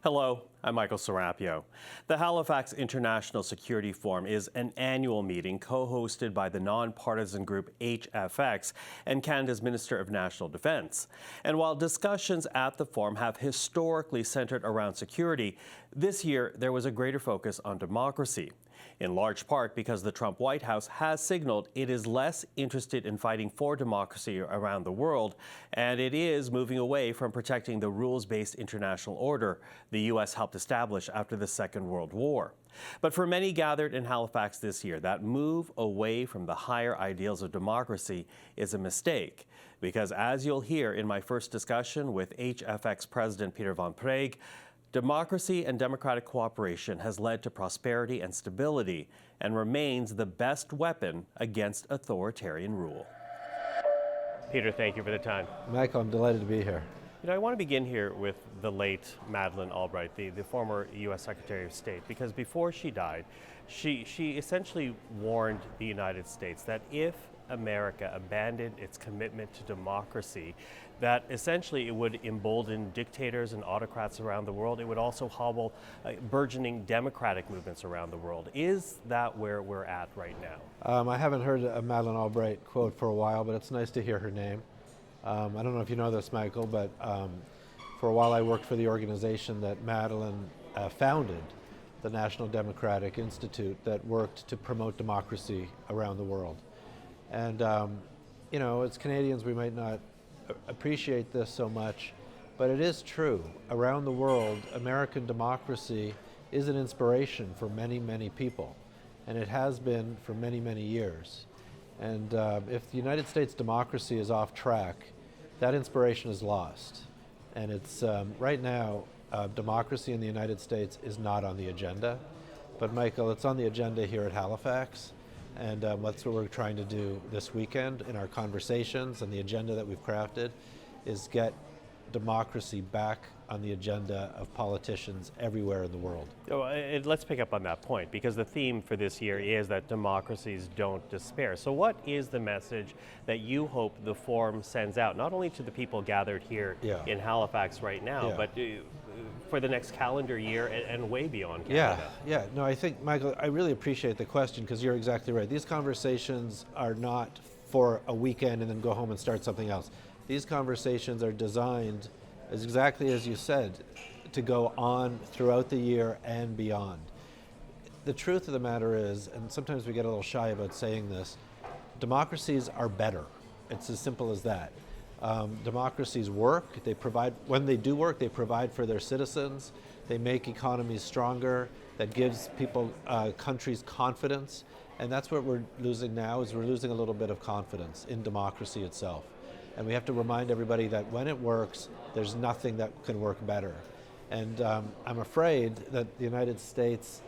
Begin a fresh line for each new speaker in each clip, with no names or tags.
Hello, I'm Michael Serapio. The Halifax International Security Forum is an annual meeting co-hosted by the nonpartisan group HFX and Canada's Minister of National Defence. And while discussions at the forum have historically centered around security, this year there was a greater focus on democracy. In large part because the Trump White House has signaled it is less interested in fighting for democracy around the world, and it is moving away from protecting the rules-based international order the U.S. helped establish after the Second World War. But for many gathered in Halifax this year, that move away from the higher ideals of democracy is a mistake. Because as you'll hear in my first discussion with HFX President Peter Van Praagh, democracy and democratic cooperation has led to prosperity and stability and remains the best weapon against authoritarian rule. Peter, thank you for the time.
Michael, I'm delighted to be here.
You know, I want to begin here with the late Madeleine Albright, the former U.S. Secretary of State, because before she died, she essentially warned the United States that if America abandoned its commitment to democracy, that essentially it would embolden dictators and autocrats around the world. It would also hobble burgeoning democratic movements around the world. Is that where we're at right now?
I haven't heard a Madeleine Albright quote for a while, but it's nice to hear her name. I don't know if you know this, Michael, but for a while I worked for the organization that Madeleine founded, the National Democratic Institute, that worked to promote democracy around the world. And, you know, as Canadians, we might not appreciate this so much, but it is true. Around the world, American democracy is an inspiration for many, many people, and it has been for many, many years. And if the United States democracy is off track, that inspiration is lost. And it's right now, democracy in the United States is not on the agenda. But Michael, it's on the agenda here at Halifax. And that's what we're trying to do this weekend in our conversations, and the agenda that we've crafted is get democracy back on the agenda of politicians everywhere in the world.
Let's pick up on that point, because the theme for this year is that democracies don't despair. So what is the message that you hope the forum sends out, not only to the people gathered here in Halifax right now, but for the next calendar year and way beyond Canada?
No, I think, Michael, I really appreciate the question, because you're exactly right. These conversations are not for a weekend and then go home and start something else. These conversations are designed, as exactly as you said, to go on throughout the year and beyond. The truth of the matter is, and sometimes we get a little shy about saying this, democracies are better. It's as simple as that. Democracies work. They provide, when they do work, they provide for their citizens. They make economies stronger. That gives people, countries confidence. And that's what we're losing now, is we're losing a little bit of confidence in democracy itself. And we have to remind everybody that when it works, there's nothing that can work better. And I'm afraid that the United States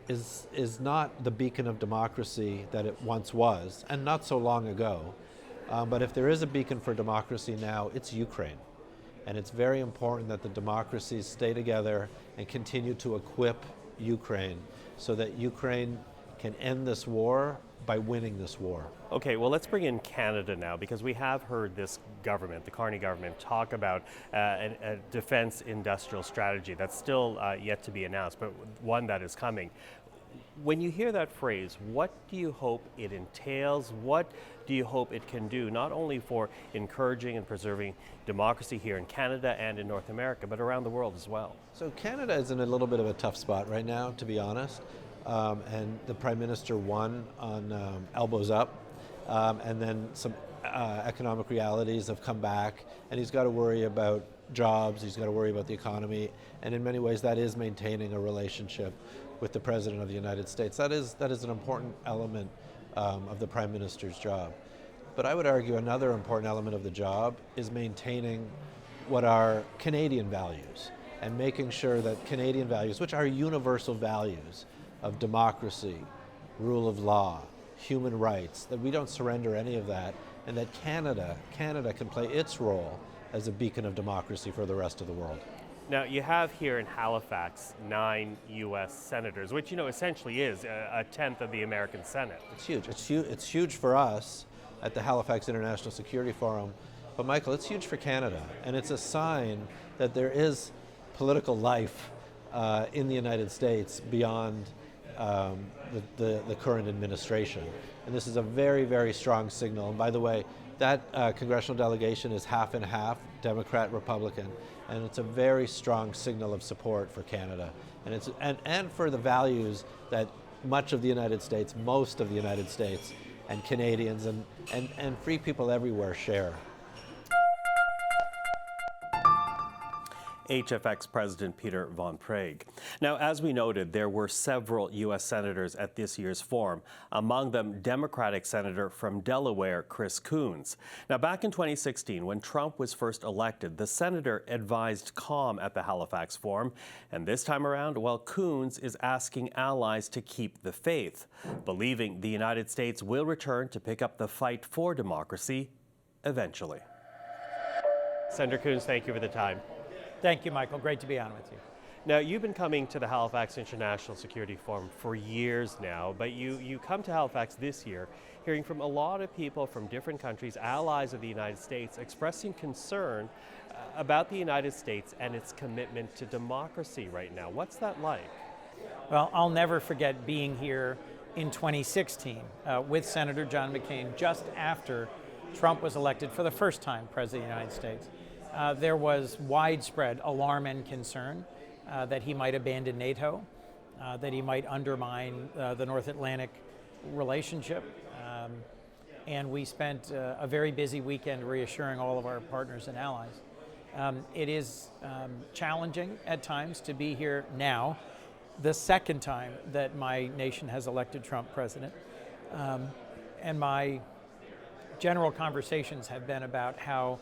is not the beacon of democracy that it once was, and not so long ago. But if there is a beacon for democracy now, it's Ukraine. And it's very important that the democracies stay together and continue to equip Ukraine so that Ukraine can end this war by winning this war.
Okay, well, let's bring in Canada now, because we have heard this government, the Carney government, talk about a defense industrial strategy that's still yet to be announced, but one that is coming. When you hear that phrase, what do you hope it entails? What do you hope it can do, not only for encouraging and preserving democracy here in Canada and in North America, but around the world as well?
So Canada is in a little bit of a tough spot right now, to be honest. And the Prime Minister won on elbows up, and then some economic realities have come back, and he's got to worry about jobs, he's got to worry about the economy, and in many ways that is maintaining a relationship with the President of the United States. That is an important element of the Prime Minister's job. But I would argue another important element of the job is maintaining what are Canadian values, and making sure that Canadian values, which are universal values of democracy, rule of law, human rights, that we don't surrender any of that, and that Canada can play its role as a beacon of democracy for the rest of the world.
Now, you have here in Halifax 9 U.S. senators, which, you know, essentially is a tenth of the American Senate.
It's huge. It's huge for us. at the Halifax International Security Forum. But Michael, it's huge for Canada, and it's a sign that there is political life in the United States beyond the current administration. And this is a very, very strong signal. And by the way, that congressional delegation is half and half, Democrat, Republican, and it's a very strong signal of support for Canada. And it's and for the values that much of the United States, most of the United States, and Canadians and free people everywhere share.
HFX President Peter Van Praagh. Now, as we noted, there were several U.S. senators at this year's forum, among them Democratic Senator from Delaware, Chris Coons. Now, back in 2016, when Trump was first elected, the senator advised calm at the Halifax Forum. And this time around, well, Coons is asking allies to keep the faith, believing the United States will return to pick up the fight for democracy eventually. Senator Coons, thank you for the time.
Thank you, Michael. Great to be on with you.
Now, you've been coming to the Halifax International Security Forum for years now, but you come to Halifax this year hearing from a lot of people from different countries, allies of the United States, expressing concern about the United States and its commitment to democracy right now. What's that like?
Well, I'll never forget being here in 2016 with Senator John McCain just after Trump was elected for the first time President of the United States. There was widespread alarm and concern that he might abandon NATO, that he might undermine the North Atlantic relationship. And we spent a very busy weekend reassuring all of our partners and allies. It is challenging at times to be here now, the second time that my nation has elected Trump president. And my general conversations have been about how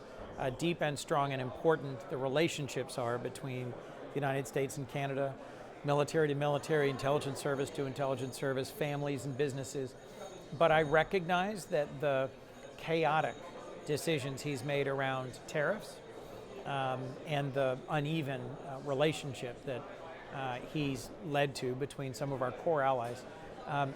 deep and strong and important the relationships are between the United States and Canada, military to military, intelligence service to intelligence service, families and businesses. But I recognize that the chaotic decisions he's made around tariffs and the uneven relationship that he's led to between some of our core allies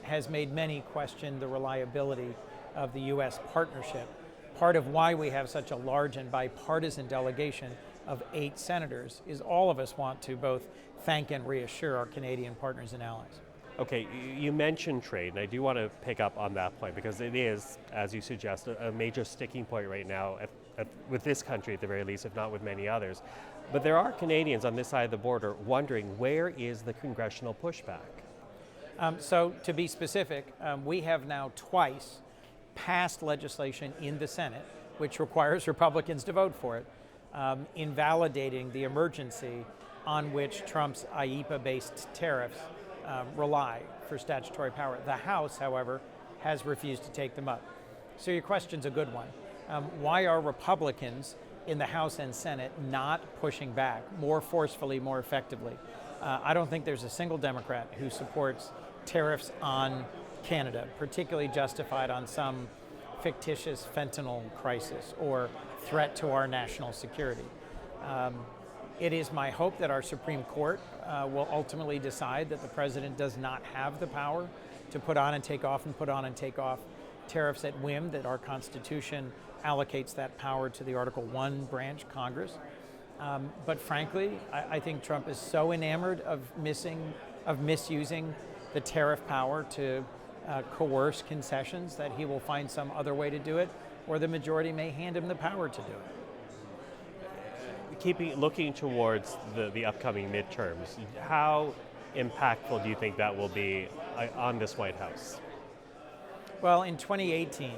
has made many question the reliability of the U.S. partnership. Part of why we have such a large and bipartisan delegation of 8 senators is all of us want to both thank and reassure our Canadian partners and allies.
Okay, you mentioned trade, and I do want to pick up on that point because it is, as you suggest, a major sticking point right now with this country at the very least, if not with many others. But there are Canadians on this side of the border wondering, where is the congressional pushback?
So to be specific, we have now twice passed legislation in the Senate, which requires Republicans to vote for it, invalidating the emergency on which Trump's IEEPA-based tariffs rely for statutory power. The House, however, has refused to take them up. So your question's a good one. Why are Republicans in the House and Senate not pushing back more forcefully, more effectively? I don't think there's a single Democrat who supports tariffs on Canada, particularly justified on some fictitious fentanyl crisis or threat to our national security. It is my hope that our Supreme Court will ultimately decide that the president does not have the power to put on and take off and put on and take off tariffs at whim, that our Constitution allocates that power to the Article I branch, Congress. But frankly, I think Trump is so enamored of misusing the tariff power to coerce concessions that he will find some other way to do it, or the majority may hand him the power to do it.
Looking towards the upcoming midterms, how impactful do you think that will be on this White House?
Well, in 2018,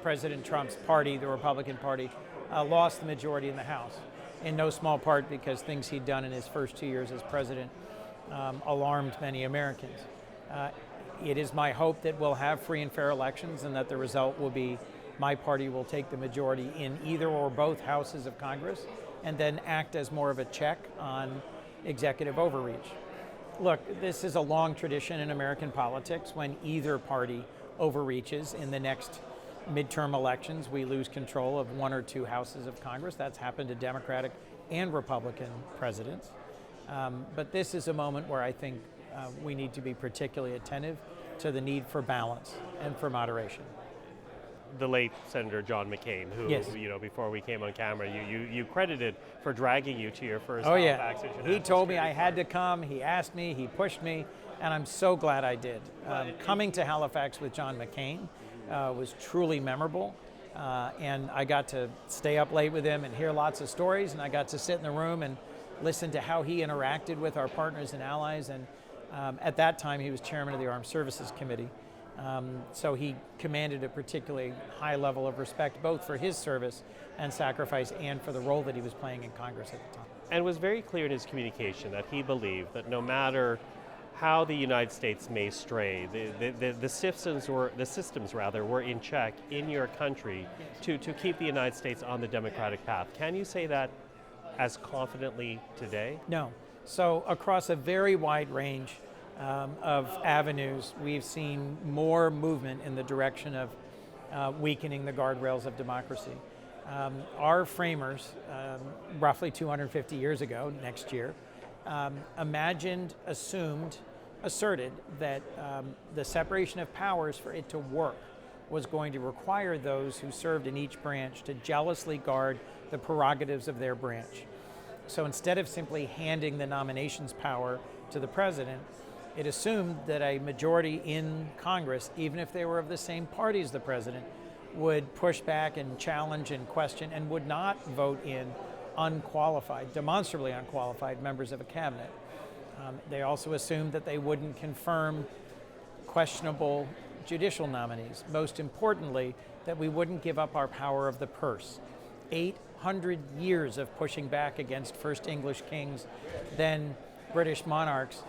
President Trump's party, the Republican Party, lost the majority in the House, in no small part because things he'd done in his first 2 years as president alarmed many Americans. It is my hope that we'll have free and fair elections and that the result will be my party will take the majority in either or both houses of Congress and then act as more of a check on executive overreach. Look, this is a long tradition in American politics. When either party overreaches in the next midterm elections, we lose control of one or two houses of Congress. That's happened to Democratic and Republican presidents. But this is a moment where I think we need to be particularly attentive to the need for balance and for moderation.
the late Senator John McCain, who,
Yes.
before we came on camera, you credited for dragging you to your first
Oh yeah,
Halifax International
he told me
Security
I had to
Forum.
come, he asked me, he pushed me, and I'm so glad I did. Coming to Halifax with John McCain was truly memorable, and I got to stay up late with him and hear lots of stories, and I got to sit in the room and listen to how he interacted with our partners and allies, and at that time he was chairman of the Armed Services Committee. So he commanded a particularly high level of respect, both for his service and sacrifice and for the role that he was playing in Congress at the time.
And was very clear in his communication that he believed that no matter how the United States may stray, the systems were in check in your country to keep the United States on the democratic path. Can you say that as confidently today?
No. So across a very wide range of avenues, we've seen more movement in the direction of weakening the guardrails of democracy. Our framers, roughly 250 years ago, next year, asserted that the separation of powers, for it to work, was going to require those who served in each branch to jealously guard the prerogatives of their branch. So instead of simply handing the nominations power to the president, it assumed that a majority in Congress, even if they were of the same party as the president, would push back and challenge and question and would not vote in demonstrably unqualified members of a cabinet. They also assumed that they wouldn't confirm questionable judicial nominees. Most importantly, that we wouldn't give up our power of the purse. 800 years of pushing back against first English kings, then British monarchs,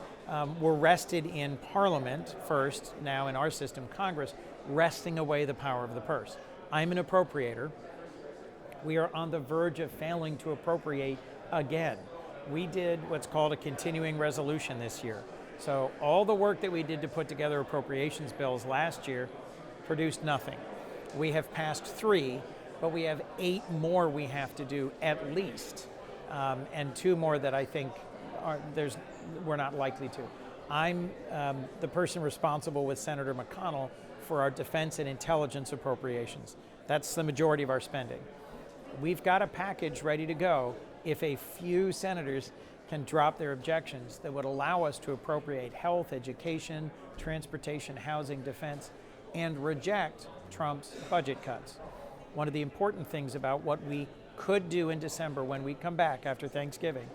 were rested in Parliament first, now in our system, Congress, wresting away the power of the purse. I'm an appropriator. We are on the verge of failing to appropriate again. We did what's called a continuing resolution this year. So all the work that we did to put together appropriations bills last year produced nothing. We have passed 3, but we have 8 more we have to do at least, and 2 more that I think we're not likely to. I'm the person responsible with Senator McConnell for our defense and intelligence appropriations. That's the majority of our spending. We've got a package ready to go if a few senators can drop their objections that would allow us to appropriate health, education, transportation, housing, defense, and reject Trump's budget cuts. One of the important things about what we could do in December when we come back after Thanksgiving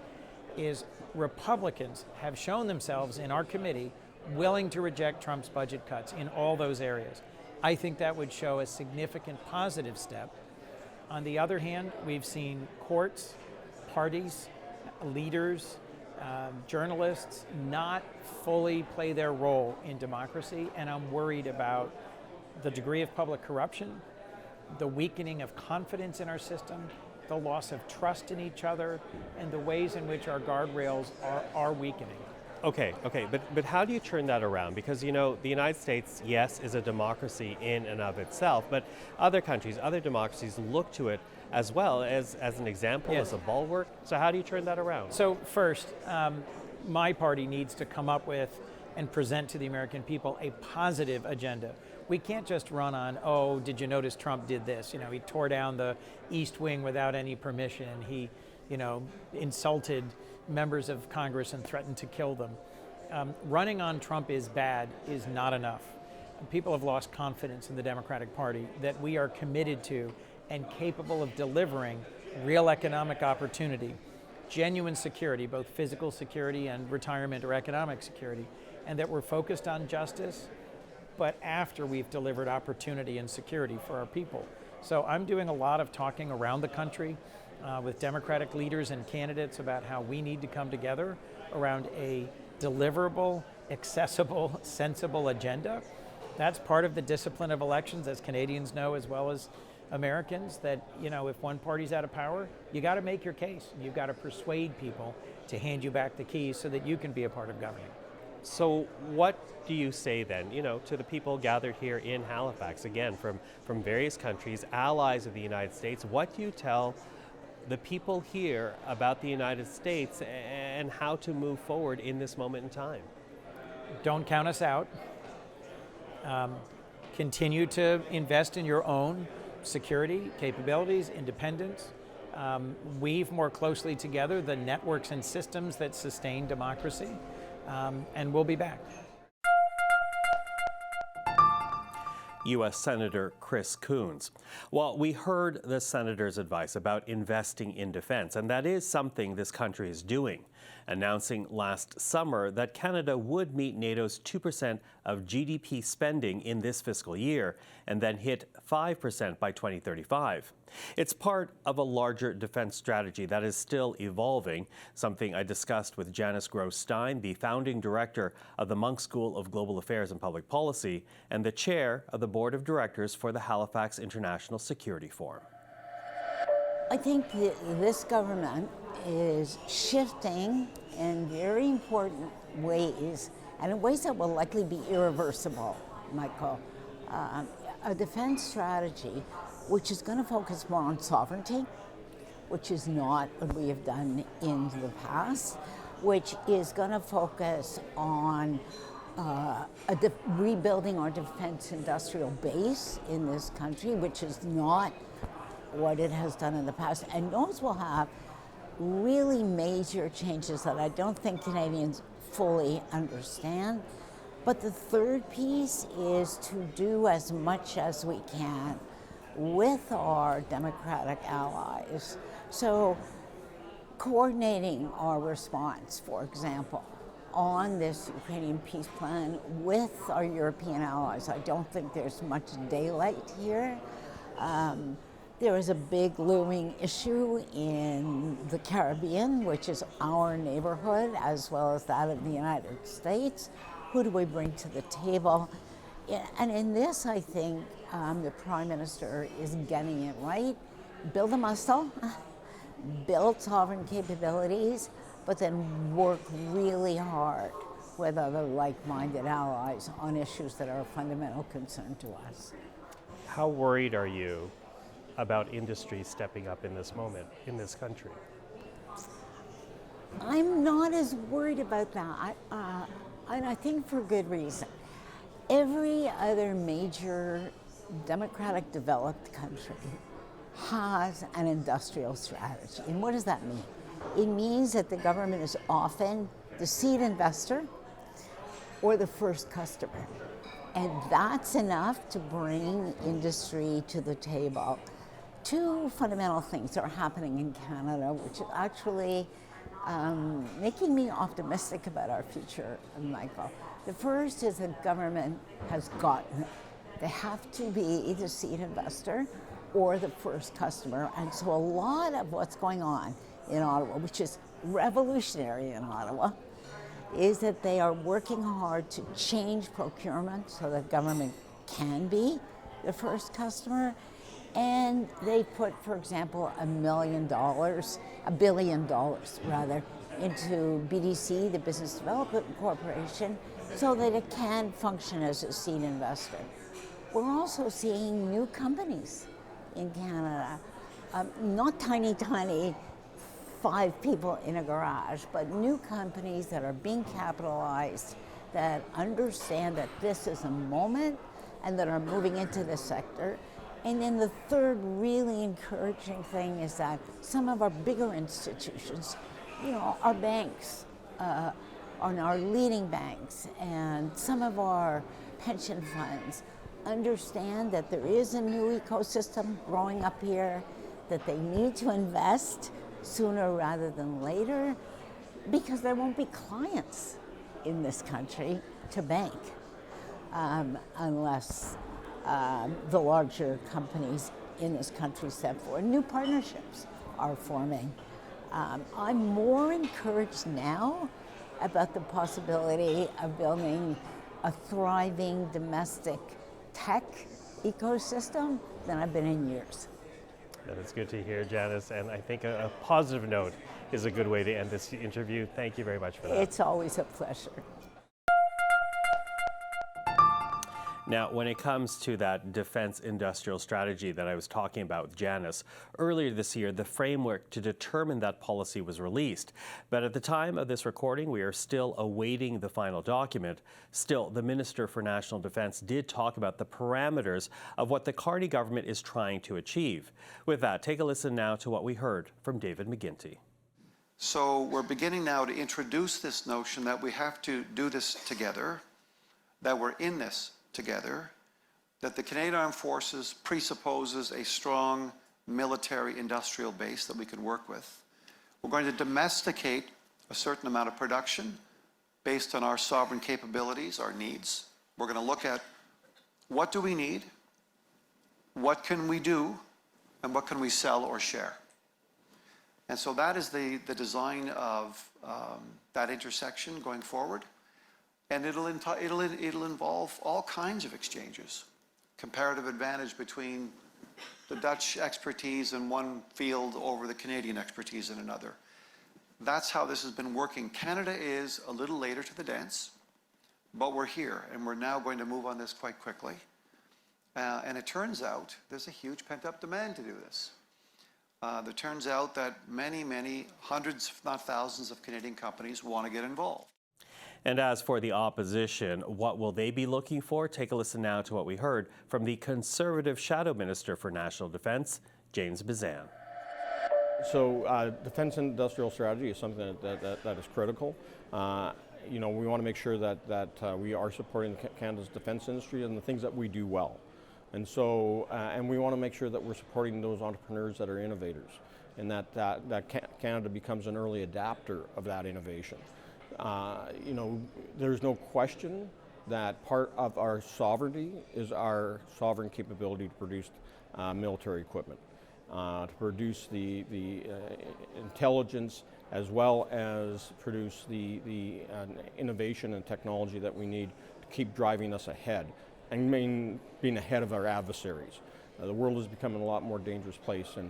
is Republicans have shown themselves in our committee willing to reject Trump's budget cuts in all those areas. I think that would show a significant positive step. On the other hand, we've seen courts, parties, leaders, journalists not fully play their role in democracy, and I'm worried about the degree of public corruption, the weakening of confidence in our system, the loss of trust in each other, and the ways in which our guardrails are weakening.
Okay, but how do you turn that around? Because, the United States, yes, is a democracy in and of itself, but other countries, other democracies look to it as well as an example,
Yes.
as a bulwark. So how do you turn that around?
So first, my party needs to come up with and present to the American people a positive agenda. We can't just run on, oh, did you notice Trump did this? He tore down the East Wing without any permission. He, insulted members of Congress and threatened to kill them. Running on Trump is bad is not enough. People have lost confidence in the Democratic Party that we are committed to and capable of delivering real economic opportunity, genuine security, both physical security and retirement or economic security, and that we're focused on justice, but after we've delivered opportunity and security for our people. So I'm doing a lot of talking around the country with Democratic leaders and candidates about how we need to come together around a deliverable, accessible, sensible agenda. That's part of the discipline of elections, as Canadians know as well as Americans, that if one party's out of power, you got to make your case. You've got to persuade people to hand you back the keys so that you can be a part of government.
So what do you say then, to the people gathered here in Halifax, again, from various countries, allies of the United States? What do you tell the people here about the United States and how to move forward in this moment in time?
Don't count us out. continue to invest in your own security capabilities, independence, weave more closely together the networks and systems that sustain democracy, and we'll be back.
U.S. Senator Chris Coons. Well, we heard the senator's advice about investing in defense, and that is something this country is doing, announcing last summer that Canada would meet NATO's 2% of GDP spending in this fiscal year and then hit 5% by 2035. It's part of a larger defense strategy that is still evolving, something I discussed with Janice Gross Stein, the founding director of the Munk School of Global Affairs and Public Policy and the chair of the board of directors for the Halifax International Security Forum.
I think this government is shifting in very important ways, and in ways that will likely be irreversible, Michael. A defense strategy which is going to focus more on sovereignty, which is not what we have done in the past, which is going to focus on rebuilding our defense industrial base in this country, which is not what it has done in the past. And those will have really major changes that I don't think Canadians fully understand. But the third piece is to do as much as we can with our democratic allies. So coordinating our response, for example, on this Ukrainian peace plan with our European allies. I don't think there's much daylight here. There is a big looming issue in the Caribbean, which is our neighborhood, as well as that of the United States. Who do we bring to the table? And in this, I think the Prime Minister is getting it right. Build a muscle, build sovereign capabilities, but then work really hard with other like-minded allies on issues that are a fundamental concern to us.
How worried are you about industry stepping up in this moment in this country?
I'm not as worried about that, and I think for good reason. Every other major democratic developed country has an industrial strategy. And what does that mean? It means that the government is often the seed investor or the first customer. And that's enough to bring industry to the table. Two fundamental things are happening in Canada, which is actually making me optimistic about our future, Michael. The first is the government has gotten it. They have to be the seed investor or the first customer. And so a lot of what's going on in Ottawa, which is revolutionary in Ottawa, is that they are working hard to change procurement so that government can be the first customer. And they put, for example, $1 billion rather, into BDC, the Business Development Corporation, so that it can function as a seed investor. We're also seeing new companies in Canada, not tiny, 5 people in a garage, but new companies that are being capitalized, that understand that this is a moment and that are moving into the sector. And then the third really encouraging thing is that some of our bigger institutions, our banks, our leading banks, and some of our pension funds understand that there is a new ecosystem growing up here, that they need to invest sooner rather than later, because there won't be clients in this country to bank unless the larger companies in this country step forward. New partnerships are forming. I'm more encouraged now about the possibility of building a thriving domestic tech ecosystem than I've been in years.
That is good to hear, Janice, and I think a positive note is a good way to end this interview. Thank you very much for that.
It's always a pleasure.
Now, when it comes to that defense industrial strategy that I was talking about with Janice, earlier this year, the framework to determine that policy was released. But at the time of this recording, we are still awaiting the final document. Still, the Minister for National Defense did talk about the parameters of what the Carney government is trying to achieve. With that, take a listen now to what we heard from David McGuinty.
So we're beginning now to introduce this notion that we have to do this together, that we're in this together, that the Canadian Armed Forces presupposes a strong military industrial base that we can work with. We're going to domesticate a certain amount of production based on our sovereign capabilities, our needs. We're going to look at what do we need, what can we do, and what can we sell or share. And so that is the design of that intersection going forward. And it'll involve all kinds of exchanges. Comparative advantage between the Dutch expertise in one field over the Canadian expertise in another. That's how this has been working. Canada is a little later to the dance, but we're here, and we're now going to move on this quite quickly. And it turns out there's a huge pent-up demand to do this. It turns out that many hundreds, if not thousands, of Canadian companies want to get involved.
And as for the opposition, what will they be looking for? Take a listen now to what we heard from the Conservative Shadow Minister for National Defense, James Bezan.
So defense industrial strategy is something that is critical. We want to make sure that we are supporting Canada's defense industry and the things that we do well. And so, and we want to make sure that we're supporting those entrepreneurs that are innovators, and that Canada becomes an early adapter of that innovation. There's no question that part of our sovereignty is our sovereign capability to produce military equipment, to produce the intelligence, as well as produce the innovation and technology that we need to keep driving us ahead and being ahead of our adversaries. The world is becoming a lot more dangerous place, and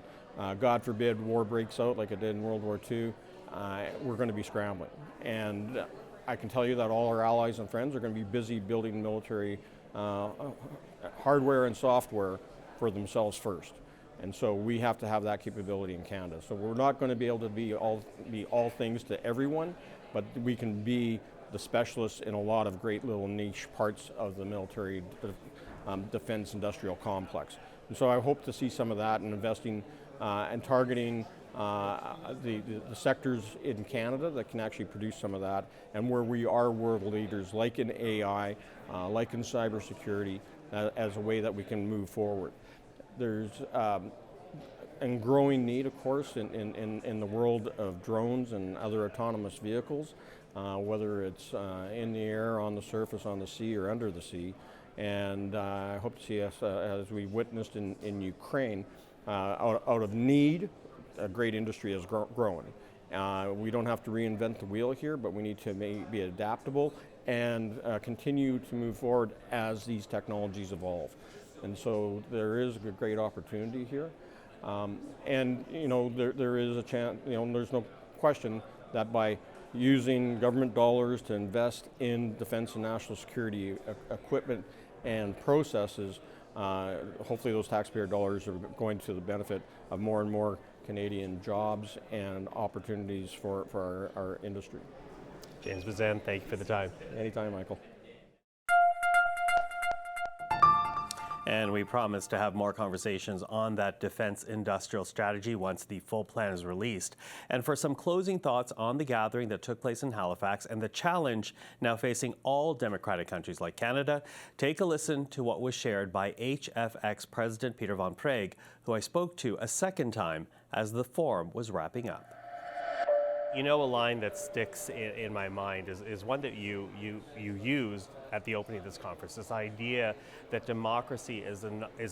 God forbid war breaks out like it did in World War II. We're going to be scrambling. And I can tell you that all our allies and friends are going to be busy building military hardware and software for themselves first. And so we have to have that capability in Canada. So we're not going to be able to be all things to everyone, but we can be the specialists in a lot of great little niche parts of the military defense industrial complex. And so I hope to see some of that in investing and targeting the sectors in Canada that can actually produce some of that, and where we are world leaders, like in AI, like in cybersecurity, as a way that we can move forward. There's a growing need, of course, in the world of drones and other autonomous vehicles, whether it's in the air, on the surface, on the sea, or under the sea. And I hope to see us, as we witnessed in Ukraine, out of need, a great industry is growing. We don't have to reinvent the wheel here, but we need to be adaptable and continue to move forward as these technologies evolve. And so there is a great opportunity here. There is a chance, there's no question that by using government dollars to invest in defense and national security equipment and processes, hopefully those taxpayer dollars are going to the benefit of more and more Canadian jobs and opportunities for our industry.
James Bezan, thank you for the time.
Anytime, Michael.
And we promise to have more conversations on that defense industrial strategy once the full plan is released. And for some closing thoughts on the gathering that took place in Halifax and the challenge now facing all democratic countries like Canada, take a listen to what was shared by HFX President Peter Van Praagh, who I spoke to a second time as the forum was wrapping up.
You know, a line that sticks in my mind is one that you used at the opening of this conference, this idea that democracy is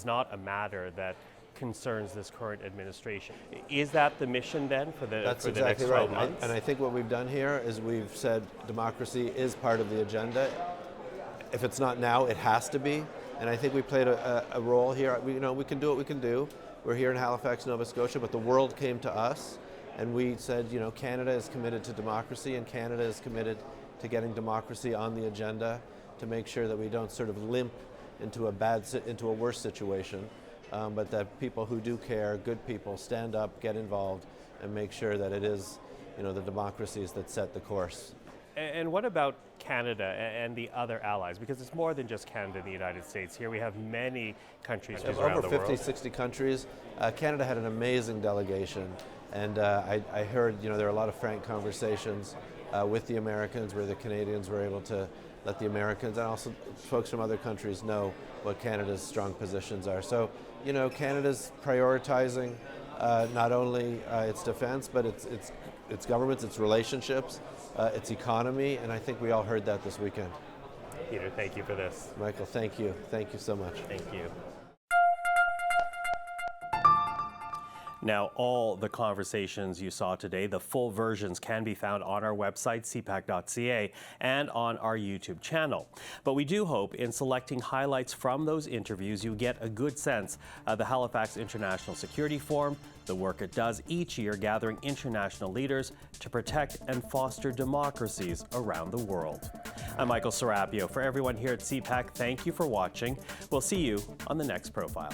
not a matter that concerns this current administration. Is that the mission then for the next 12 months?
And I think what we've done here is we've said democracy is part of the agenda. If it's not now, it has to be. And I think we played a role here. We can do what we can do. We're here in Halifax, Nova Scotia, but the world came to us. And we said, Canada is committed to democracy, and Canada is committed to getting democracy on the agenda to make sure that we don't sort of limp into a worse situation, but that people who do care, good people, stand up, get involved, and make sure that it is, the democracies that set the course.
And what about Canada and the other allies? Because it's more than just Canada and the United States. Here we have many countries around
over
the
50,
world.
60 countries. Canada had an amazing delegation, and I heard, there are a lot of frank conversations with the Americans where the Canadians were able to let the Americans and also folks from other countries know what Canada's strong positions are. So, Canada's prioritizing not only its defense, but its governments, its relationships, its economy, and I think we all heard that this weekend.
Peter, thank you for this.
Michael, thank you. Thank you so much.
Thank you.
Now, all the conversations you saw today, the full versions can be found on our website, cpac.ca, and on our YouTube channel. But we do hope in selecting highlights from those interviews, you get a good sense of the Halifax International Security Forum, the work it does each year gathering international leaders to protect and foster democracies around the world. I'm Michael Serapio. For everyone here at CPAC, thank you for watching. We'll see you on the next profile.